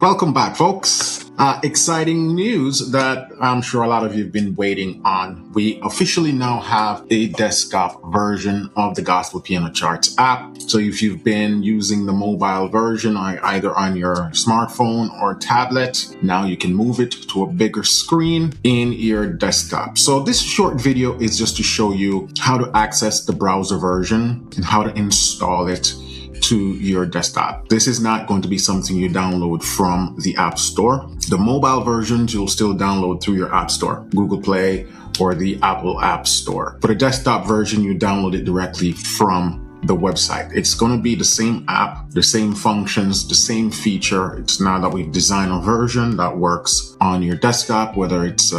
Welcome back, folks. Exciting news that I'm sure a lot of you have been waiting on. We officially now have a desktop version of the Gospel Piano Charts app. So if you've been using the mobile version either on your smartphone or tablet, now you can move it to a bigger screen in your desktop. So this short video is just to show you how to access the browser version and how to install it to your desktop. This is not going to be something you download from the App Store. The mobile versions you'll still download through your App Store, Google Play or the Apple App Store. For the desktop version, you download it directly from the website. It's going to be the same app, the same functions, the same feature. It's now that we've designed a version that works on your desktop, whether it's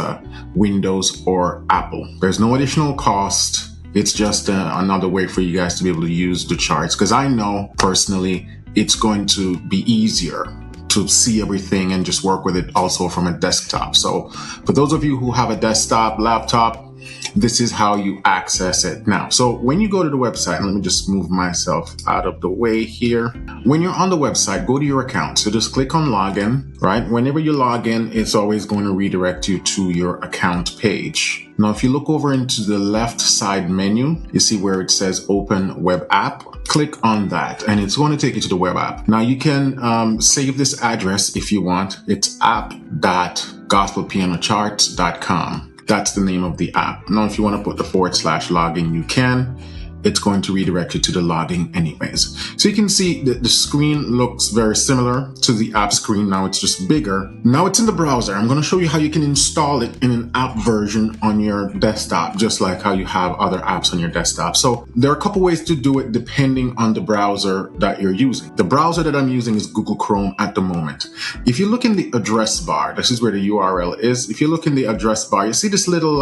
Windows or Apple. There's no additional cost. It's just another way for you guys to be able to use the charts, because I know personally it's going to be easier to see everything and just work with it also from a desktop. So for those of you who have a desktop, laptop, this is how you access it now. So when you go to the website, and let me just move myself out of the way here. When you're on the website, go to your account. So just click on login, right? Whenever you log in, it's always going to redirect you to your account page. Now, if you look over into the left side menu, you see where it says open web app. Click on that and it's going to take you to the web app. Now you can save this address if you want. It's app.gospelpianocharts.com. That's the name of the app. Now, if you want to put the /login, you can. It's going to redirect you to the login anyways. So you can see that the screen looks very similar to the app screen. Now it's just bigger. Now it's in the browser. I'm going to show you how you can install it in an app version on your desktop, just like how you have other apps on your desktop. So there are a couple ways to do it depending on the browser that you're using. The browser that I'm using is Google Chrome at the moment. If you look in the address bar, this is where the URL is. If you look in the address bar, you see this little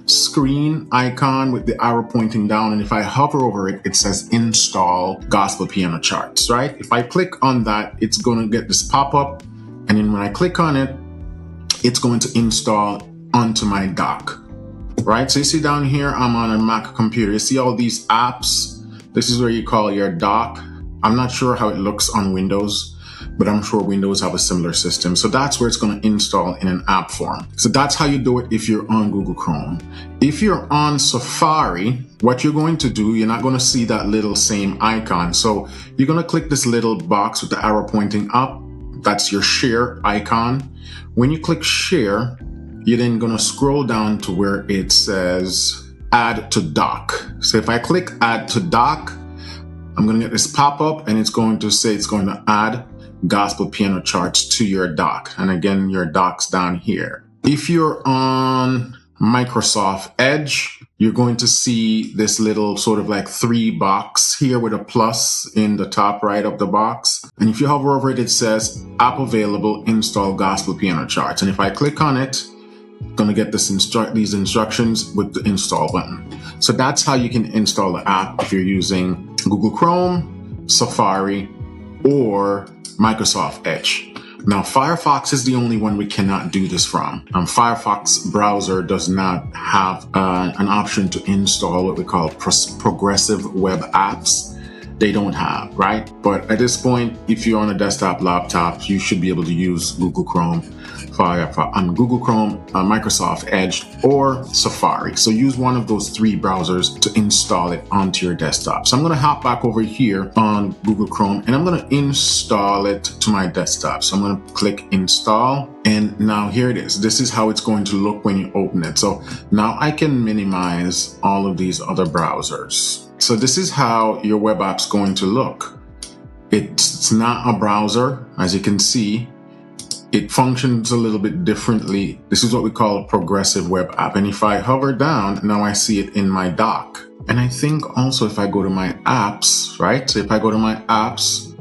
screen icon with the arrow pointing down, and if I hover over it, it says install Gospel Piano Charts, right? If I click on that, it's going to get this pop-up, and then when I click on it, it's going to install onto my dock, right? So you see down here, I'm on a Mac computer. You see all these apps. This is where you call your dock. I'm not sure how it looks on Windows, but I'm sure Windows have a similar system. So that's where it's going to install in an app form. So that's how you do it if you're on Google Chrome. If you're on Safari, what you're going to do, you're not going to see that little same icon. So you're going to click this little box with the arrow pointing up. That's your share icon. When you click share, you're then going to scroll down to where it says add to dock. So if I click add to dock, I'm going to get this pop up and it's going to say it's going to add Gospel Piano Charts to your dock. And again, your dock's down here. If you're on Microsoft Edge, you're going to see this little sort of 3 box here with a plus in the top right of the box. And if you hover over it, it says app available, install Gospel Piano Charts. And if I click on it, I'm going to get these instructions with the install button. So that's how you can install the app if you're using Google Chrome, Safari, or Microsoft Edge. Now, Firefox is the only one we cannot do this from. Firefox browser does not have an option to install what we call progressive web apps. They don't have, right? But at this point, if you're on a desktop laptop, you should be able to use Google Chrome, Microsoft Edge, or Safari. So use one of those 3 browsers to install it onto your desktop. So I'm going to hop back over here on Google Chrome and I'm going to install it to my desktop. So I'm going to click install. And now here it is. This is how it's going to look when you open it. So now I can minimize all of these other browsers. So this is how your web app's going to look. It's not a browser, as you can see. It functions a little bit differently. This is what we call a progressive web app. And if I hover down, now I see it in my dock. And I think also if I go to my apps, right? So if I go to my apps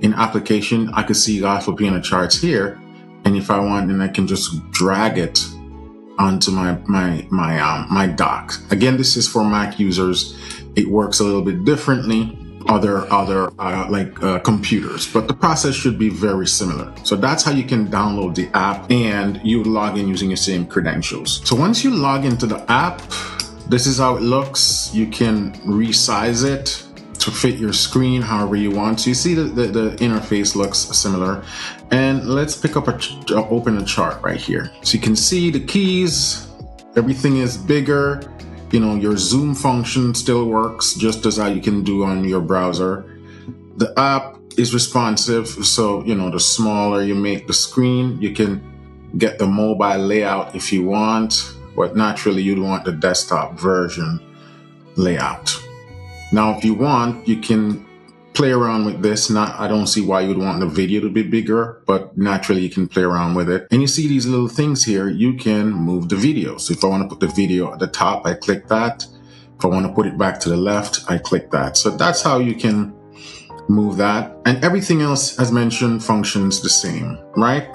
in application, I could see Gospel Piano Charts here. And if I want, then I can just drag it onto my dock. Again, this is for Mac users. It works a little bit differently. Other computers, but the process should be very similar. So that's how you can download the app and you log in using your same credentials. So once you log into the app, this is how it looks. You can resize it to fit your screen however you want. So you see the interface looks similar. And let's pick up open a chart right here. So you can see the keys, everything is bigger. You know, your zoom function still works just as how you can do on your browser. The app is responsive, so you know, the smaller you make the screen, you can get the mobile layout if you want, but naturally you'd want the desktop version layout. Now, if you want, you can play around with this. I don't see why you'd want the video to be bigger, but naturally you can play around with it. And you see these little things here, you can move the video. So if I want to put the video at the top, I click that. If I want to put it back to the left, I click that. So that's how you can move that. And everything else, as mentioned, functions the same, right?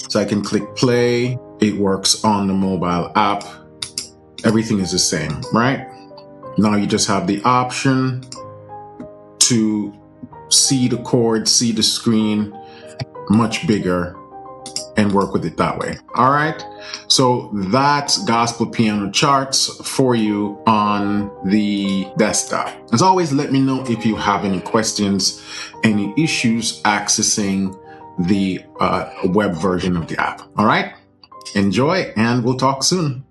So I can click play. It works on the mobile app. Everything is the same, right? Now you just have the option to see the chord, see the screen much bigger, and work with it that way. All right. So that's Gospel Piano Charts for you on the desktop. As always, let me know if you have any questions, any issues accessing the web version of the app. All right. Enjoy, and we'll talk soon.